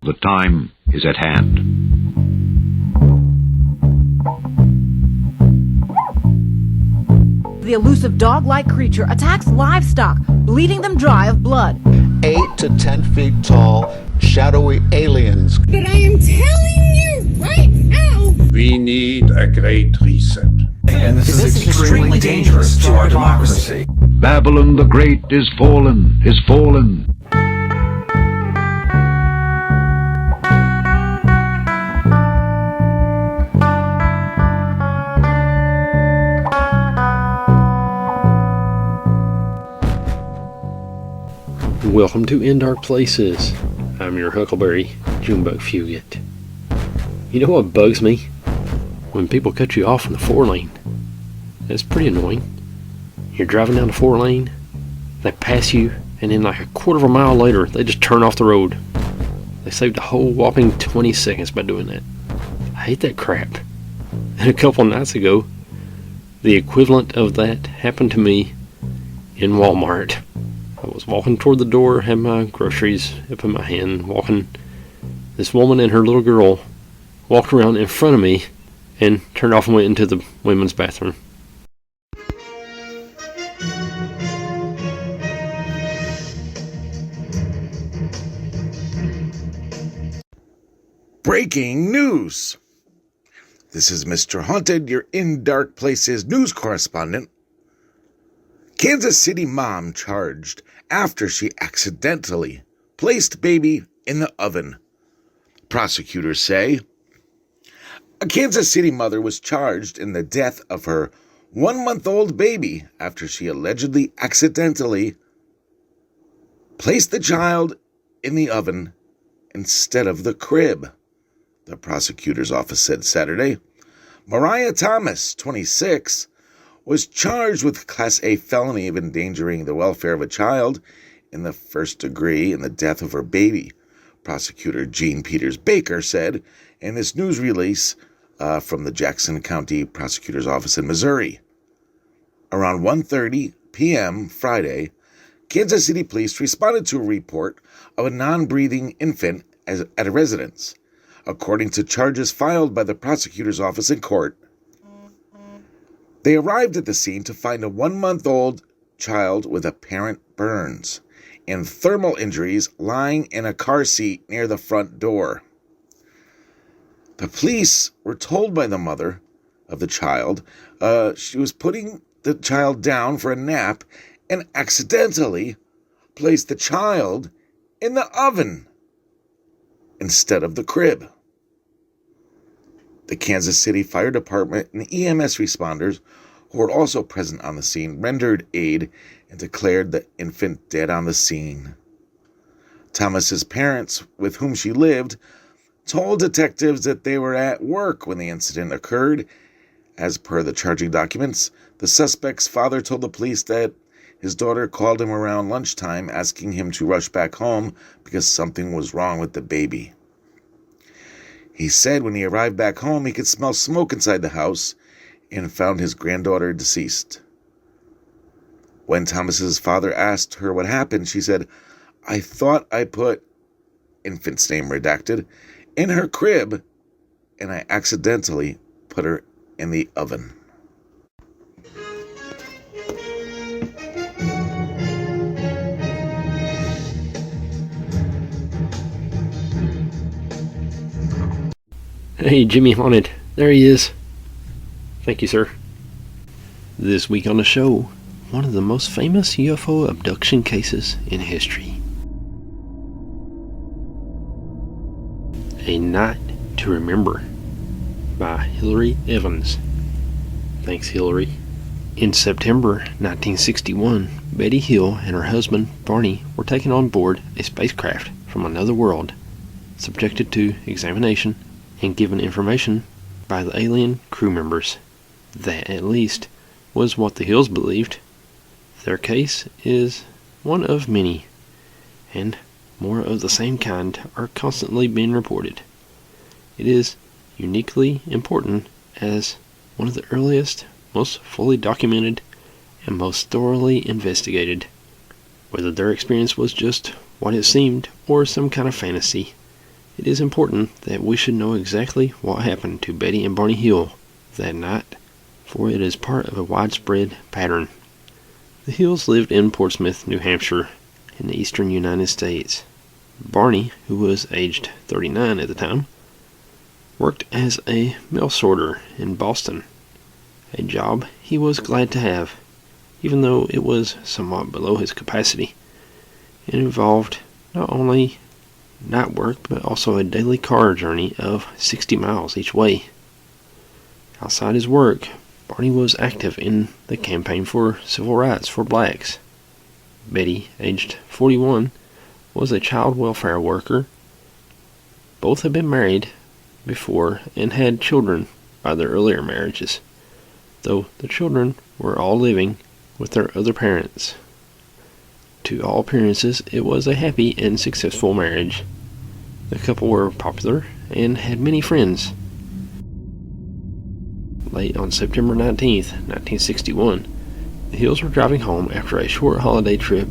The time is at hand. The elusive dog-like creature attacks livestock, bleeding them dry of blood. 8 to 10 feet tall, shadowy aliens. But I am telling you right now, we need a great reset. And this is extremely dangerous to our democracy. Babylon the Great is fallen, is fallen. Welcome to In Dark Places. I'm your Huckleberry, Junebug Fugit. You know what bugs me? When people cut you off in the 4-lane. That's pretty annoying. You're driving down the 4-lane, they pass you, and then like a quarter of a mile later, they just turn off the road. They saved a whole whopping 20 seconds by doing that. I hate that crap. And a couple nights ago, the equivalent of that happened to me in Walmart. I was walking toward the door, had my groceries up in my hand, walking. This woman and her little girl walked around in front of me and turned off and went into the women's bathroom. Breaking news! This is Mr. Haunted, your In Dark Places news correspondent. Kansas City mom charged after she accidentally placed baby in the oven. Prosecutors say a Kansas City mother was charged in the death of her 1-month-old baby after she allegedly accidentally placed the child in the oven instead of the crib, the prosecutor's office said Saturday. Mariah Thomas, 26, was charged with Class A felony of endangering the welfare of a child in the first degree in the death of her baby, prosecutor Jean Peters Baker said in this news release from the Jackson County Prosecutor's Office in Missouri. Around 1:30 p.m. Friday, Kansas City police responded to a report of a non-breathing infant at a residence, according to charges filed by the prosecutor's office in court. They arrived at the scene to find a 1-month-old child with apparent burns and thermal injuries lying in a car seat near the front door. The police were told by the mother of the child she was putting the child down for a nap and accidentally placed the child in the oven instead of the crib. The Kansas City Fire Department and EMS responders, who were also present on the scene, rendered aid and declared the infant dead on the scene. Thomas's parents, with whom she lived, told detectives that they were at work when the incident occurred. As per the charging documents, the suspect's father told the police that his daughter called him around lunchtime asking him to rush back home because something was wrong with the baby. He said when he arrived back home, he could smell smoke inside the house and found his granddaughter deceased. When Thomas's father asked her what happened, she said, "I thought I put," infant's name redacted, "in her crib, and I accidentally put her in the oven." Hey, Jimmy Haunted. There he is. Thank you, sir. This week on the show, one of the most famous UFO abduction cases in history. A Night to Remember by Hillary Evans. Thanks, Hillary. In September 1961, Betty Hill and her husband, Barney, were taken on board a spacecraft from another world, subjected to examination and given information by the alien crew members. That, at least, was what the Hills believed. Their case is one of many, and more of the same kind are constantly being reported. It is uniquely important as one of the earliest, most fully documented, and most thoroughly investigated. Whether their experience was just what it seemed or some kind of fantasy, It is important that we should know exactly what happened to Betty and Barney Hill that night, for it is part of a widespread pattern. The Hills lived in Portsmouth, New Hampshire, in the eastern United States. Barney, who was aged 39 at the time, worked as a mail sorter in Boston, a job he was glad to have, even though it was somewhat below his capacity. It involved not only night work, but also a daily car journey of 60 miles each way. Outside his work, Barney was active in the campaign for civil rights for blacks. Betty, aged 41, was a child welfare worker. Both had been married before and had children by their earlier marriages, though the children were all living with their other parents. To all appearances, it was a happy and successful marriage. The couple were popular and had many friends. Late on September 19th, 1961, the Hills were driving home after a short holiday trip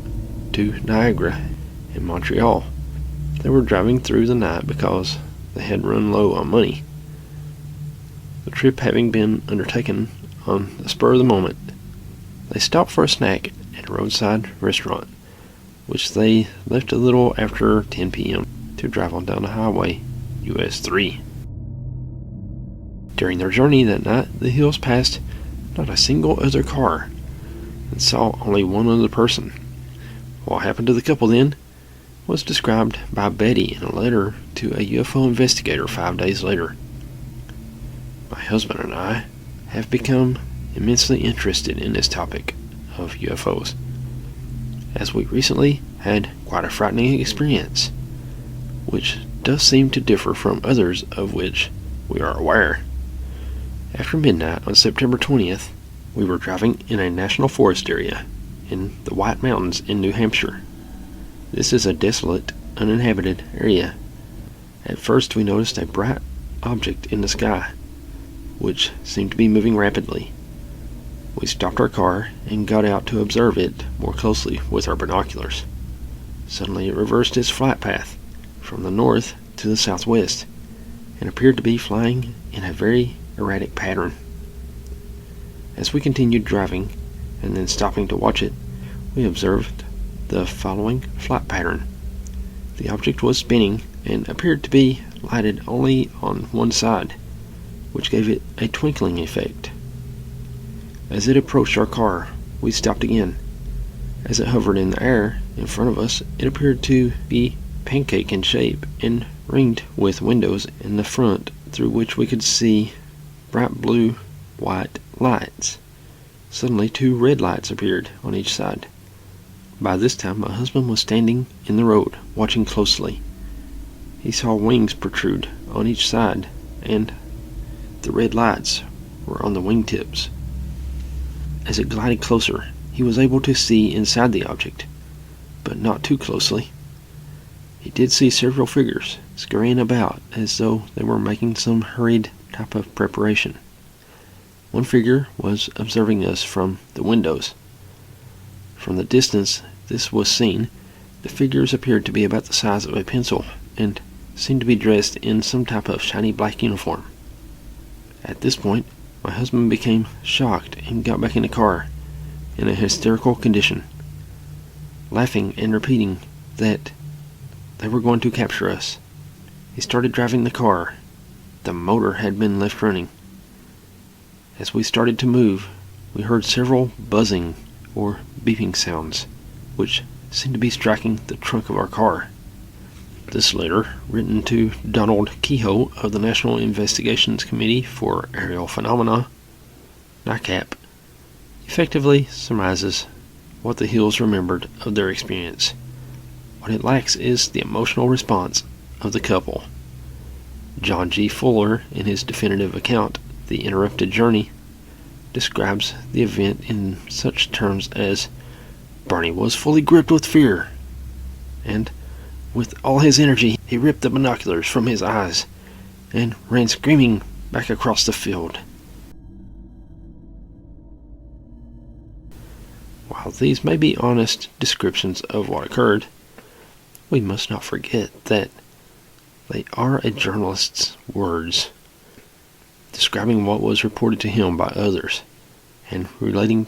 to Niagara in Montreal. They were driving through the night because they had run low on money. The trip having been undertaken on the spur of the moment, they stopped for a snack at a roadside restaurant, which they left a little after 10 p.m. to drive on down the highway, US 3. During their journey that night, the Hills passed not a single other car and saw only one other person. What happened to the couple then was described by Betty in a letter to a UFO investigator 5 days later. My husband and I have become immensely interested in this topic of UFOs, as we recently had quite a frightening experience, which does seem to differ from others of which we are aware. After midnight on September 20th, we were driving in a national forest area in the White Mountains in New Hampshire. This is a desolate, uninhabited area. At first we noticed a bright object in the sky, which seemed to be moving rapidly. We stopped our car and got out to observe it more closely with our binoculars. Suddenly it reversed its flight path from the north to the southwest and appeared to be flying in a very erratic pattern. As we continued driving and then stopping to watch it, we observed the following flight pattern. The object was spinning and appeared to be lighted only on one side, which gave it a twinkling effect. As it approached our car, we stopped again. As it hovered in the air in front of us, it appeared to be pancake in shape and ringed with windows in the front through which we could see bright blue, white lights. Suddenly 2 red lights appeared on each side. By this time my husband was standing in the road, watching closely. He saw wings protrude on each side, and the red lights were on the wingtips. As it glided closer, he was able to see inside the object, but not too closely. He did see several figures scurrying about as though they were making some hurried type of preparation. One figure was observing us from the windows. From the distance this was seen, the figures appeared to be about the size of a pencil and seemed to be dressed in some type of shiny black uniform. At this point, my husband became shocked and got back in the car in a hysterical condition, laughing and repeating that they were going to capture us. He started driving the car. The motor had been left running. As we started to move, we heard several buzzing or beeping sounds, which seemed to be striking the trunk of our car. This letter, written to Donald Kehoe of the National Investigations Committee for Aerial Phenomena, NICAP, effectively surmises what the Hills remembered of their experience. What it lacks is the emotional response of the couple. John G. Fuller, in his definitive account, The Interrupted Journey, describes the event in such terms as, Barney was fully gripped with fear, and with all his energy he ripped the binoculars from his eyes and ran screaming back across the field. While these may be honest descriptions of what occurred, we must not forget that They are a journalist's words, describing what was reported to him by others, and relating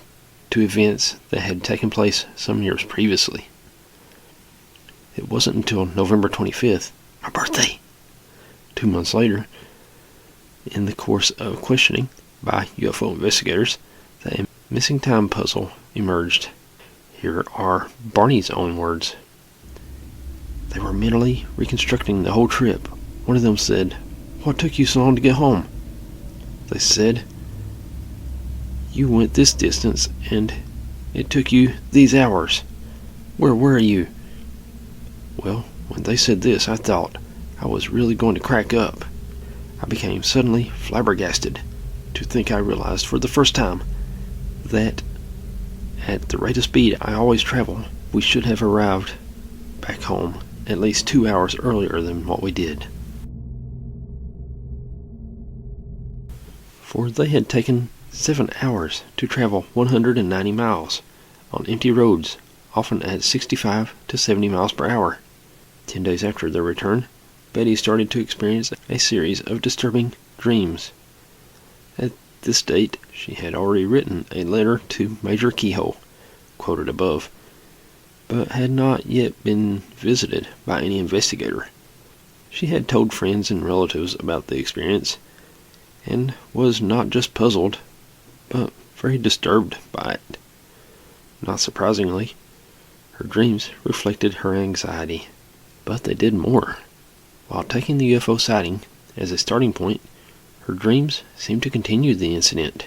to events that had taken place some years previously. It wasn't until November 25th, my birthday, 2 months later, in the course of questioning by UFO investigators, that a missing time puzzle emerged. Here are Barney's own words. They were mentally reconstructing the whole trip. One of them said, "What took you so long to get home?" They said, "You went this distance and it took you these hours. Where were you?" Well, when they said this, I thought I was really going to crack up. I became suddenly flabbergasted to think I realized for the first time that at the rate of speed I always travel, we should have arrived back home at least 2 hours earlier than what we did. For they had taken 7 hours to travel 190 miles on empty roads, often at 65 to 70 miles per hour. 10 days after their return, Betty started to experience a series of disturbing dreams. At this date, she had already written a letter to Major Keyhole, quoted above, but had not yet been visited by any investigator. She had told friends and relatives about the experience, and was not just puzzled, but very disturbed by it. Not surprisingly, her dreams reflected her anxiety, but they did more. While taking the UFO sighting as a starting point, her dreams seem to continue the incident.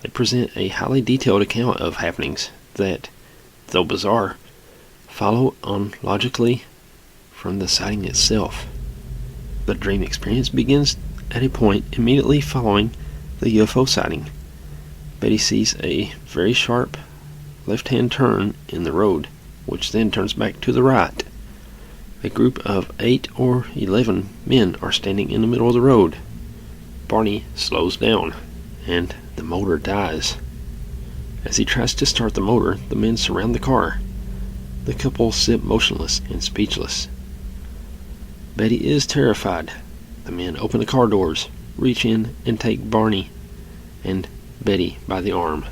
They present a highly detailed account of happenings that, though bizarre, follow on logically from the sighting itself. The dream experience begins at a point immediately following the UFO sighting. Betty sees a very sharp left-hand turn in the road, which then turns back to the right. A group of 8 or 11 men are standing in the middle of the road. Barney slows down, and the motor dies. As he tries to start the motor, the men surround the car. The couple sit motionless and speechless. Betty is terrified. The men open the car doors, reach in, and take Barney and Betty by the arm.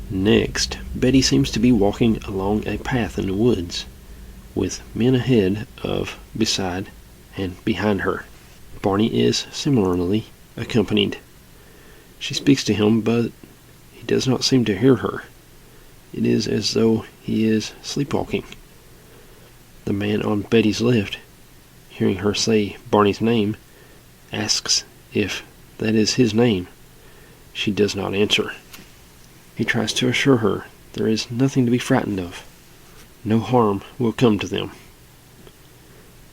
Next, Betty seems to be walking along a path in the woods, with men ahead of, beside, and behind her. Barney is similarly accompanied. She speaks to him, but he does not seem to hear her. It is as though he is sleepwalking. The man on Betty's left, hearing her say Barney's name, asks if that is his name. She does not answer. He tries to assure her there is nothing to be frightened of. No harm will come to them.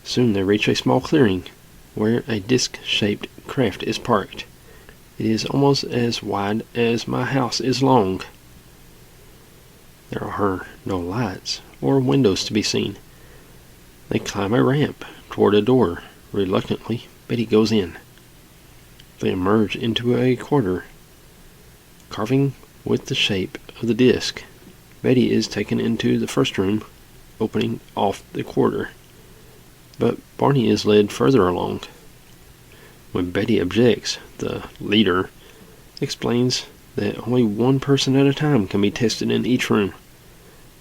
Soon they reach a small clearing where a disc-shaped craft is parked. It is almost as wide as my house is long. There are no lights or windows to be seen. They climb a ramp toward a door. Reluctantly, Betty goes in. They emerge into a quarter, carving with the shape of the disc. Betty is taken into the first room, opening off the quarter, but Barney is led further along. When Betty objects, the leader explains that only one person at a time can be tested in each room,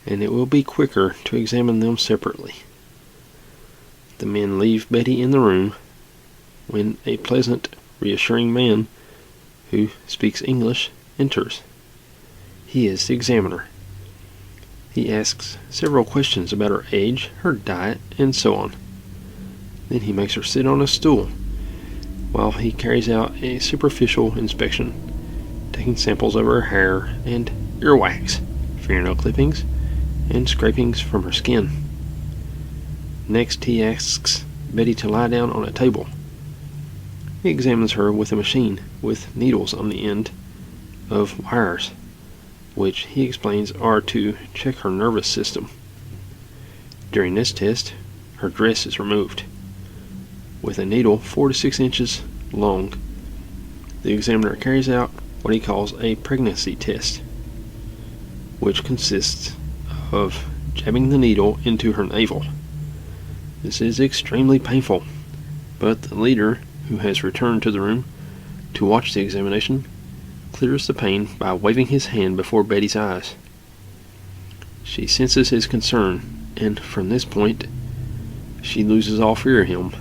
and it will be quicker to examine them separately. The men leave Betty in the room when a pleasant, reassuring man who speaks English enters. He is the examiner. He asks several questions about her age, her diet, and so on. Then he makes her sit on a stool while he carries out a superficial inspection, taking samples of her hair and earwax, fingernail clippings, and scrapings from her skin. Next, he asks Betty to lie down on a table. He examines her with a machine with needles on the end of wires, which he explains are to check her nervous system. During this test, her dress is removed. With a needle 4 to 6 inches long, the examiner carries out what he calls a pregnancy test, which consists of jabbing the needle into her navel. This is extremely painful, but the leader, who has returned to the room to watch the examination, clears the pain by waving his hand before Betty's eyes. She senses his concern, and from this point, she loses all fear of him.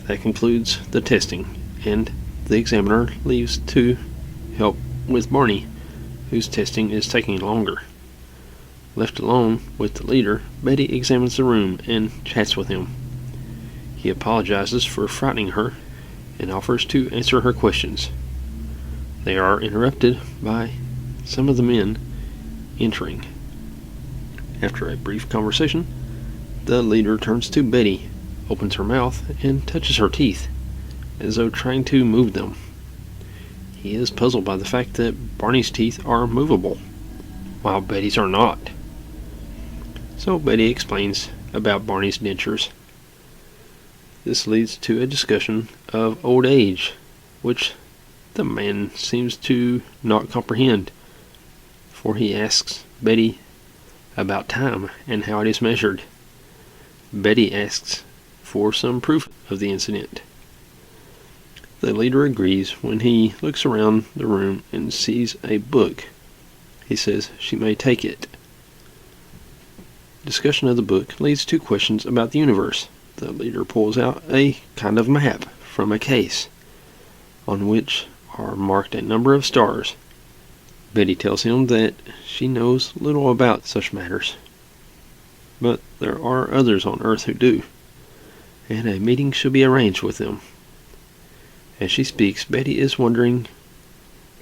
That concludes the testing, and the examiner leaves to help with Barney, whose testing is taking longer. Left alone with the leader, Betty examines the room and chats with him. He apologizes for frightening her and offers to answer her questions. They are interrupted by some of the men entering. After a brief conversation, the leader turns to Betty, opens her mouth, and touches her teeth, as though trying to move them. He is puzzled by the fact that Barney's teeth are movable, while Betty's are not. So Betty explains about Barney's dentures. This leads to a discussion of old age, which the man seems to not comprehend, for he asks Betty about time and how it is measured. Betty asks for some proof of the incident. The leader agrees when he looks around the room and sees a book. He says she may take it. Discussion of the book leads to questions about the universe. The leader pulls out a kind of map from a case, on which are marked a number of stars. Betty tells him that she knows little about such matters, but there are others on Earth who do, and a meeting should be arranged with them. As she speaks, Betty is wondering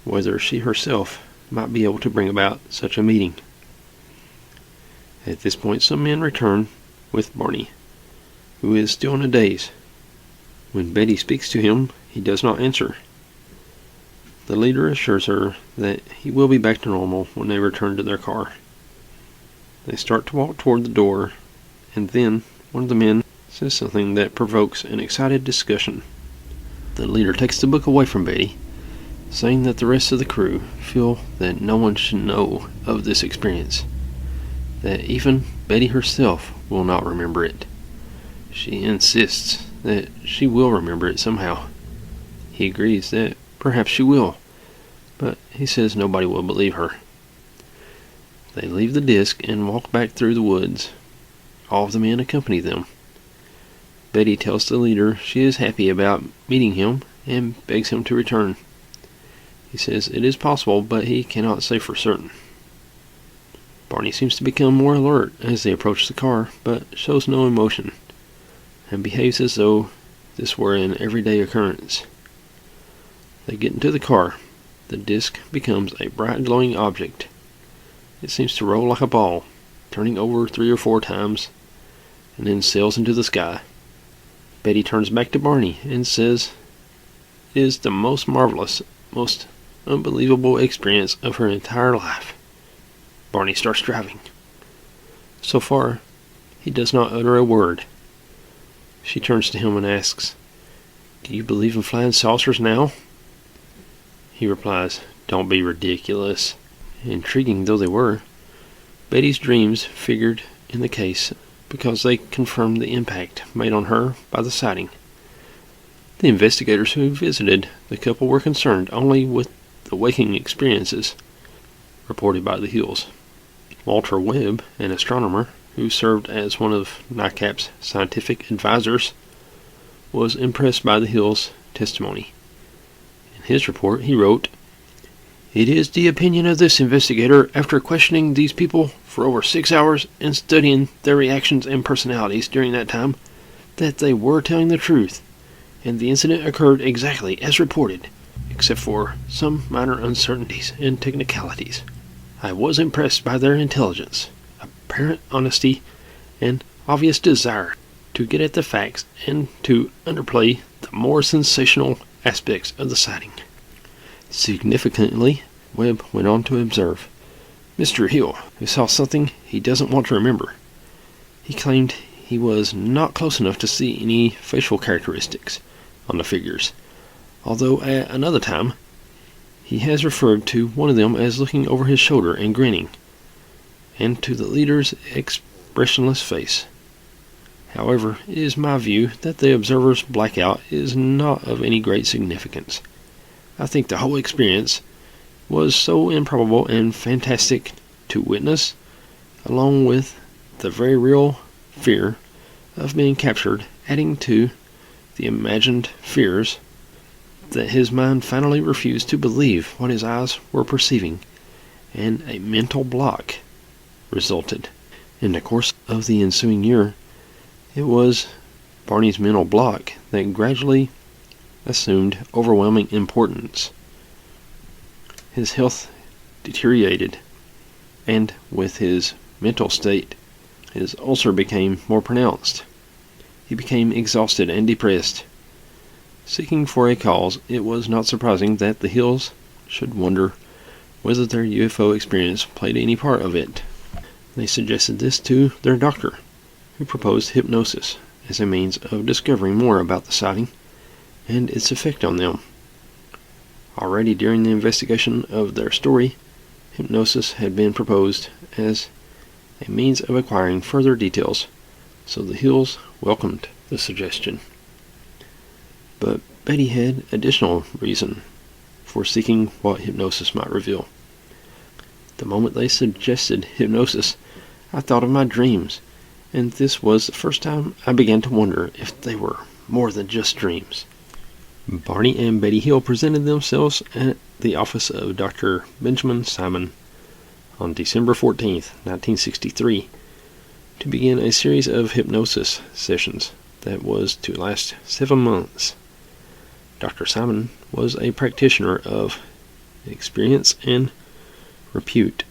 whether she herself might be able to bring about such a meeting. At this point, some men return with Barney, who is still in a daze. When Betty speaks to him, he does not answer. The leader assures her that he will be back to normal when they return to their car. They start to walk toward the door, and then one of the men says something that provokes an excited discussion. The leader takes the book away from Betty, saying that the rest of the crew feel that no one should know of this experience, that even Betty herself will not remember it. She insists that she will remember it somehow. He agrees that perhaps she will, but he says nobody will believe her. They leave the disc and walk back through the woods. All of the men accompany them. Betty tells the leader she is happy about meeting him and begs him to return. He says it is possible, but he cannot say for certain. Barney seems to become more alert as they approach the car, but shows no emotion, and behaves as though this were an everyday occurrence. They get into the car. The disc becomes a bright glowing object. It seems to roll like a ball, turning over 3 or 4 times, and then sails into the sky. Betty turns back to Barney and says it is the most marvelous, most unbelievable experience of her entire life. Barney starts driving. So far, he does not utter a word. She turns to him and asks, "Do you believe in flying saucers now?" He replies, "Don't be ridiculous." Intriguing though they were, Betty's dreams figured in the case because they confirmed the impact made on her by the sighting. The investigators who visited the couple were concerned only with the waking experiences reported by the Hills. Walter Webb, an astronomer who served as one of NICAP's scientific advisors, was impressed by the Hills' testimony. In his report, he wrote, "It is the opinion of this investigator, after questioning these people for over 6 hours and studying their reactions and personalities during that time, that they were telling the truth, and the incident occurred exactly as reported, except for some minor uncertainties and technicalities. I was impressed by their intelligence, apparent honesty, and obvious desire to get at the facts and to underplay the more sensational aspects of the sighting." Significantly, Webb went on to observe, Mr. Hill, who saw something he doesn't want to remember. He claimed he was not close enough to see any facial characteristics on the figures, although at another time he has referred to one of them as looking over his shoulder and grinning, and to the leader's expressionless face. However, it is my view that the observer's blackout is not of any great significance. I think the whole experience was so improbable and fantastic to witness, along with the very real fear of being captured, adding to the imagined fears, that his mind finally refused to believe what his eyes were perceiving, and a mental block resulted. In the course of the ensuing year, it was Barney's mental block that gradually assumed overwhelming importance. His health deteriorated, and with his mental state, his ulcer became more pronounced. He became exhausted and depressed. Seeking for a cause, it was not surprising that the Hills should wonder whether their UFO experience played any part of it. They suggested this to their doctor, who proposed hypnosis as a means of discovering more about the sighting and its effect on them. Already during the investigation of their story, hypnosis had been proposed as a means of acquiring further details, so the Hills welcomed the suggestion. But Betty had additional reason for seeking what hypnosis might reveal. The moment they suggested hypnosis, I thought of my dreams, and this was the first time I began to wonder if they were more than just dreams. Barney and Betty Hill presented themselves at the office of Dr. Benjamin Simon on December 14th, 1963, to begin a series of hypnosis sessions that was to last 7 months. Dr. Simon was a practitioner of experience and repute,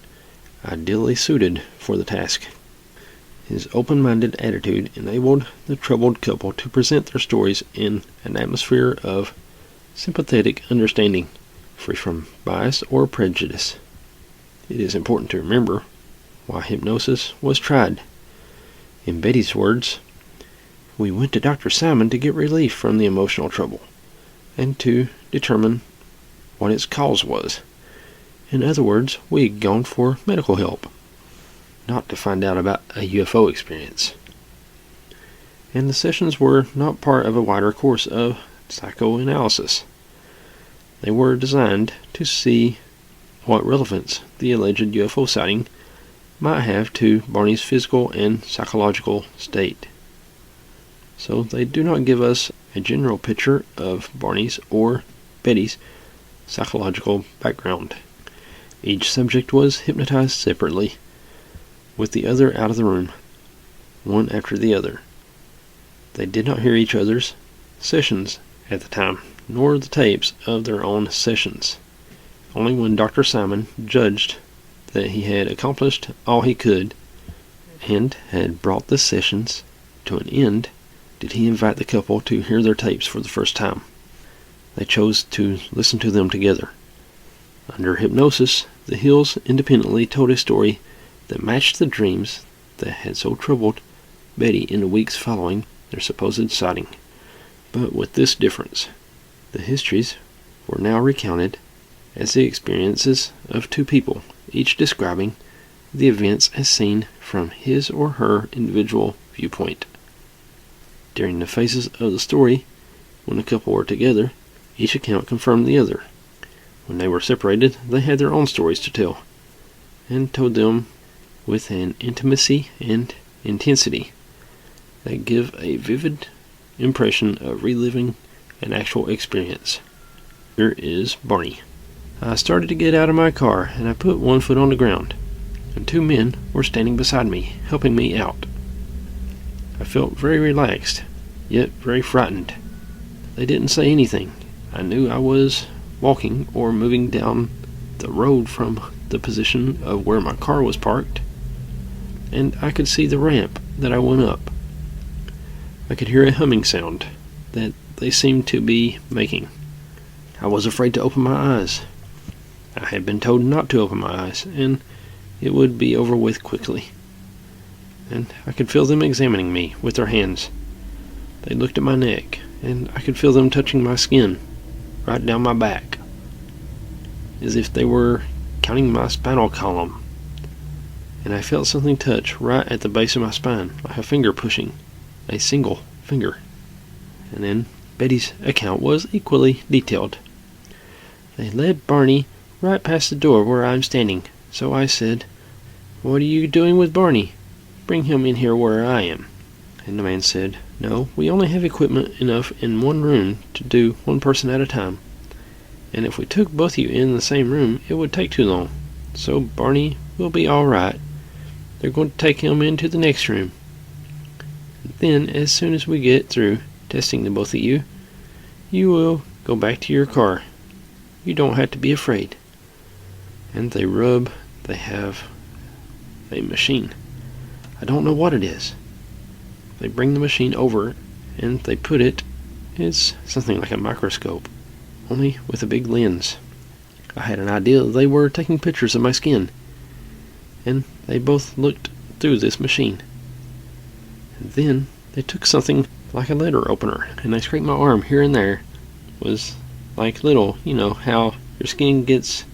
ideally suited for the task. His open-minded attitude enabled the troubled couple to present their stories in an atmosphere of sympathetic understanding, free from bias or prejudice. It is important to remember why hypnosis was tried. In Betty's words, "We went to Dr. Simon to get relief from the emotional trouble, and to determine what its cause was. In other words, we had gone for medical help, not to find out about a UFO experience." And the sessions were not part of a wider course of psychoanalysis. They were designed to see what relevance the alleged UFO sighting might have to Barney's physical and psychological state. So they do not give us a general picture of Barney's or Betty's psychological background. Each subject was hypnotized separately, with the other out of the room, one after the other. They did not hear each other's sessions at the time, nor the tapes of their own sessions. Only when Dr. Simon judged that he had accomplished all he could and had brought the sessions to an end did he invite the couple to hear their tapes for the first time. They chose to listen to them together. Under hypnosis, the Hills independently told a story that matched the dreams that had so troubled Betty in the weeks following their supposed sighting. But with this difference, the histories were now recounted as the experiences of two people, each describing the events as seen from his or her individual viewpoint. During the phases of the story, when the couple were together, each account confirmed the other. When they were separated, they had their own stories to tell, and told them with an intimacy and intensity that give a vivid impression of reliving an actual experience. Here is Barney. "I started to get out of my car, and I put one foot on the ground, and two men were standing beside me, helping me out. I felt very relaxed, yet very frightened. They didn't say anything. I knew I was walking or moving down the road from the position of where my car was parked, and I could see the ramp that I went up. I could hear a humming sound that they seemed to be making. I was afraid to open my eyes. I had been told not to open my eyes, and it would be over with quickly. And I could feel them examining me with their hands. They looked at my neck, and I could feel them touching my skin, right down my back, as if they were counting my spinal column. and I felt something touch right at the base of my spine, like a finger pushing, a single finger. And then Betty's account was equally detailed. They led Barney right past the door where I'm standing, so I said, "What are you doing with Barney? Bring him in here where I am." And the man said, "No, we only have equipment enough in one room to do one person at a time. And if we took both of you in the same room, it would take too long. So Barney will be all right. They're going to take him into the next room. Then, as soon as we get through testing the both of you, you will go back to your car. You don't have to be afraid." And they have a machine. I don't know what it is. They bring the machine over and they put it's something like a microscope, only with a big lens. I had an idea they were taking pictures of my skin, and they both looked through this machine. And then they took something like a letter opener, and they scraped my arm here and there. It was like little, how your skin gets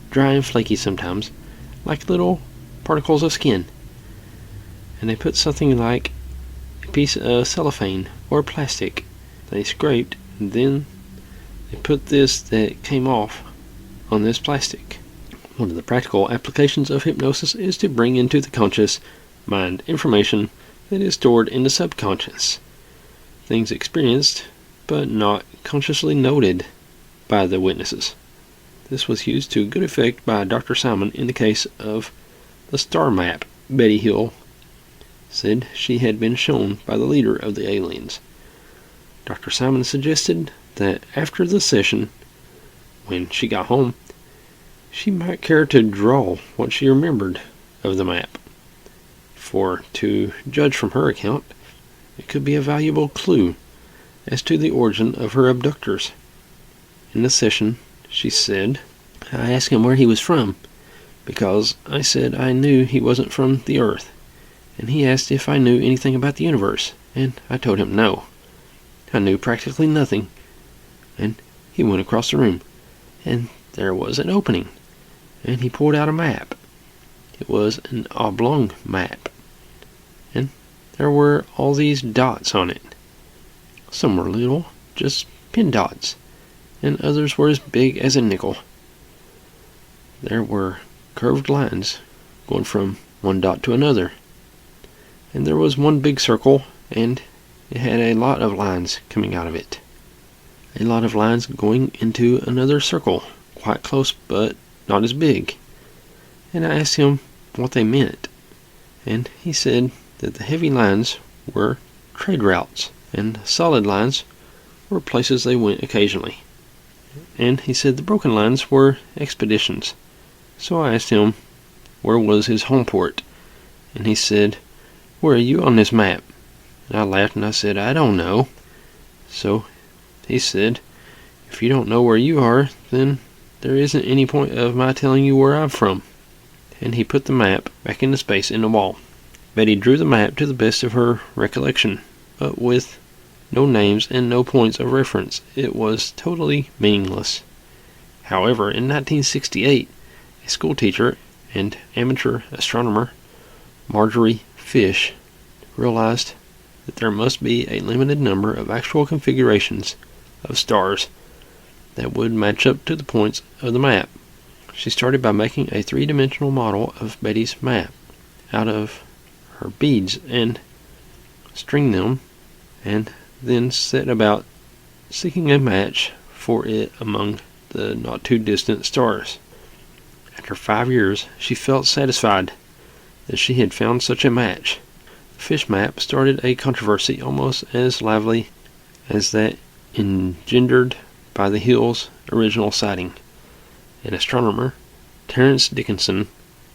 dry and flaky sometimes, like little particles of skin. And they put something like a piece of cellophane or plastic. They scraped, and then they put this that came off on this plastic. One of the practical applications of hypnosis is to bring into the conscious mind information that is stored in the subconscious, things experienced but not consciously noted by the witnesses. This was used to good effect by Dr. Simon in the case of the star map Betty Hill said she had been shown by the leader of the aliens. Dr. Simon suggested that after the session, when she got home, she might care to draw what she remembered of the map, for to judge from her account, it could be a valuable clue as to the origin of her abductors. In the session, she said, I asked him where he was from, because I said I knew he wasn't from the Earth, and he asked if I knew anything about the universe, and I told him no. I knew practically nothing, and he went across the room, and there was an opening, and he pulled out a map. It was an oblong map, and there were all these dots on it. Some were little, just pin dots, and others were as big as a nickel. There were curved lines going from one dot to another, and there was one big circle, and it had a lot of lines coming out of it. A lot of lines going into another circle, quite close but not as big. And I asked him what they meant, and he said that the heavy lines were trade routes, and the solid lines were places they went occasionally. And he said the broken lines were expeditions. So I asked him where was his home port, and he said, where are you on this map? And I laughed and I said, I don't know. So he said, if you don't know where you are, then there isn't any point of my telling you where I'm from. And he put the map back into space in the wall. Betty drew the map to the best of her recollection, but with no names and no points of reference. It was totally meaningless. However, in 1968, a school teacher and amateur astronomer, Marjorie Fish, realized that there must be a limited number of actual configurations of stars that would match up to the points of the map. She started by making a three-dimensional model of Betty's map out of her beads and string them, and then set about seeking a match for it among the not too distant stars. After 5 years, she felt satisfied that she had found such a match. The Fish map started a controversy almost as lively as that engendered by the Hill's original sighting. An astronomer, Terence Dickinson,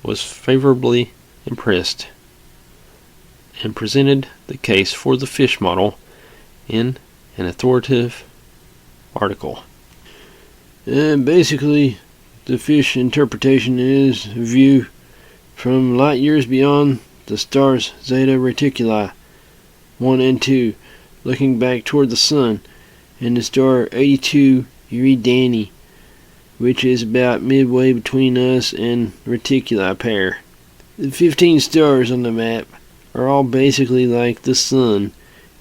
was favorably impressed and presented the case for the Fish model in an authoritative article. Basically, the Fish interpretation is a view from light years beyond the stars Zeta Reticuli 1 and 2, looking back toward the Sun, and the star 82 Eridani, which is about midway between us and Reticuli pair. The 15 stars on the map are all basically like the sun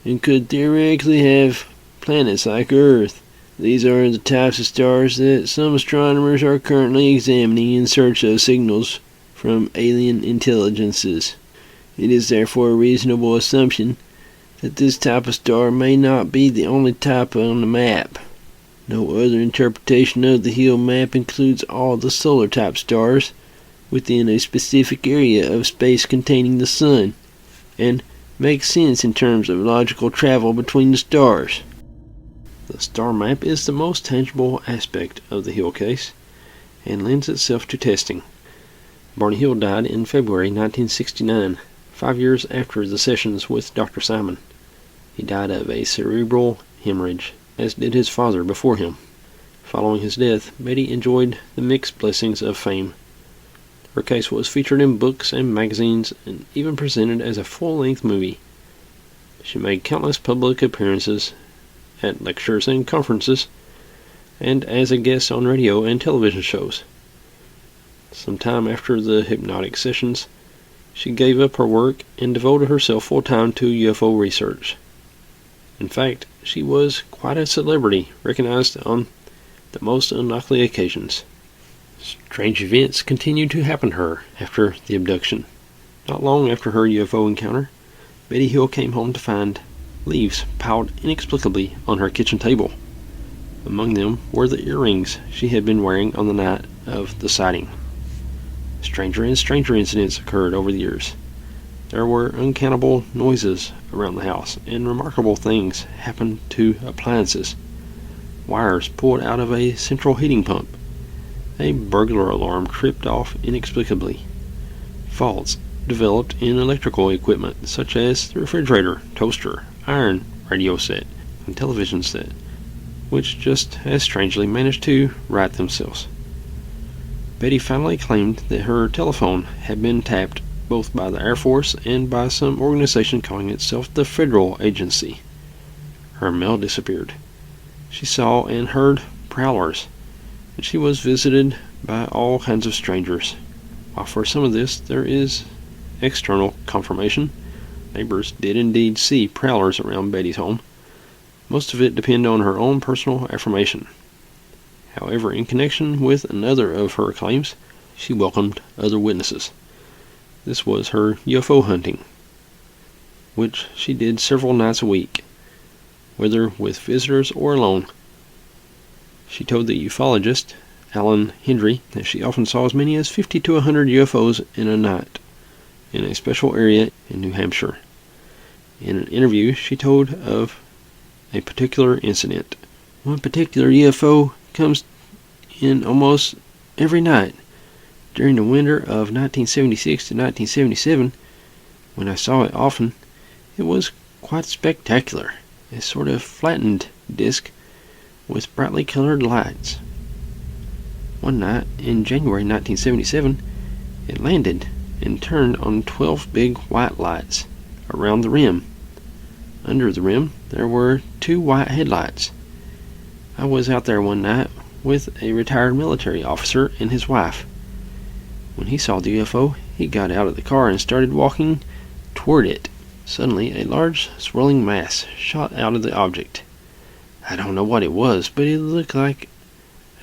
and could theoretically have planets like Earth. These are the types of stars that some astronomers are currently examining in search of signals from alien intelligences. It is therefore a reasonable assumption that this type of star may not be the only type on the map. No other interpretation of the Hill map includes all the solar type stars within a specific area of space containing the sun, and makes sense in terms of logical travel between the stars. The star map is the most tangible aspect of the Hill case, and lends itself to testing. Barney Hill died in February 1969, 5 years after the sessions with Dr. Simon. He died of a cerebral hemorrhage, as did his father before him. Following his death, Betty enjoyed the mixed blessings of fame. Her case was featured in books and magazines, and even presented as a full-length movie. She made countless public appearances at lectures and conferences, and as a guest on radio and television shows. Sometime after the hypnotic sessions, she gave up her work and devoted herself full-time to UFO research. In fact, she was quite a celebrity, recognized on the most unlikely occasions. Strange events continued to happen to her after the abduction. Not long after her UFO encounter, Betty Hill came home to find leaves piled inexplicably on her kitchen table. Among them were the earrings she had been wearing on the night of the sighting. Stranger and stranger incidents occurred over the years. There were uncountable noises around the house, and remarkable things happened to appliances. Wires pulled out of a central heating pump. A burglar alarm tripped off inexplicably. Faults developed in electrical equipment such as the refrigerator, toaster, iron, radio set, and television set, which just as strangely managed to right themselves. Betty finally claimed that her telephone had been tapped both by the Air Force and by some organization calling itself the Federal Agency. Her mail disappeared. She saw and heard prowlers, and she was visited by all kinds of strangers. While for some of this there is external confirmation, neighbors did indeed see prowlers around Betty's home. Most of it depended on her own personal affirmation. However, in connection with another of her claims, she welcomed other witnesses. This was her UFO hunting, which she did several nights a week, whether with visitors or alone. She told the ufologist, Alan Hendry, that she often saw as many as 50 to 100 UFOs in a night, in a special area in New Hampshire. In an interview, she told of a particular incident. One particular UFO comes in almost every night. During the winter of 1976 to 1977, when I saw it often, it was quite spectacular. A sort of flattened disc with brightly colored lights. One night in January 1977, it landed and turned on 12 big white lights around the rim. Under the rim, there were 2 white headlights. I was out there one night with a retired military officer and his wife. When he saw the UFO, he got out of the car and started walking toward it. Suddenly, a large, swirling mass shot out of the object. I don't know what it was, but it looked like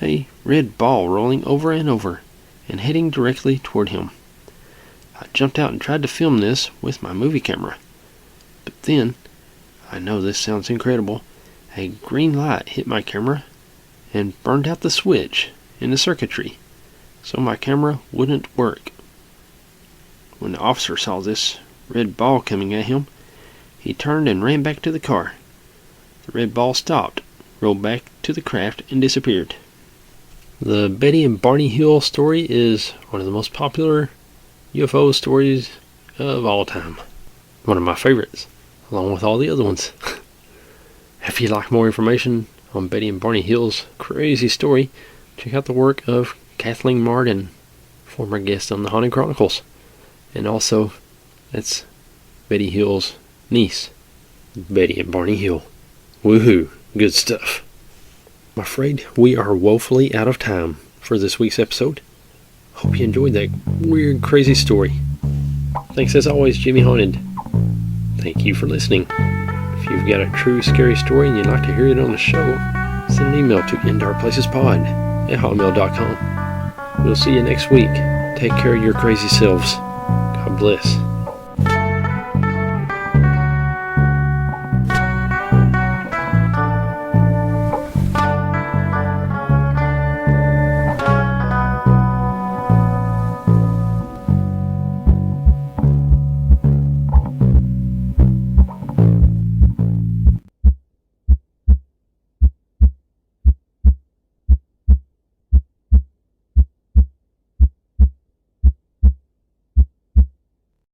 a red ball rolling over and over and heading directly toward him. I jumped out and tried to film this with my movie camera. But then, I know this sounds incredible, a green light hit my camera and burned out the switch in the circuitry, so my camera wouldn't work. When the officer saw this red ball coming at him, he turned and ran back to the car. The red ball stopped, rolled back to the craft, and disappeared. The Betty and Barney Hill story is one of the most popular UFO stories of all time. One of my favorites, along with all the other ones. If you'd like more information on Betty and Barney Hill's crazy story, check out the work of Kathleen Martin, former guest on the Haunted Chronicles. And also, that's Betty Hill's niece, Betty and Barney Hill. Woohoo, good stuff. I'm afraid we are woefully out of time for this week's episode. Hope you enjoyed that weird, crazy story. Thanks as always, Jimmy Haunted. Thank you for listening. If you've got a true scary story and you'd like to hear it on the show, send an email to indarkplacespod@hotmail.com. We'll see you next week. Take care of your crazy selves. God bless.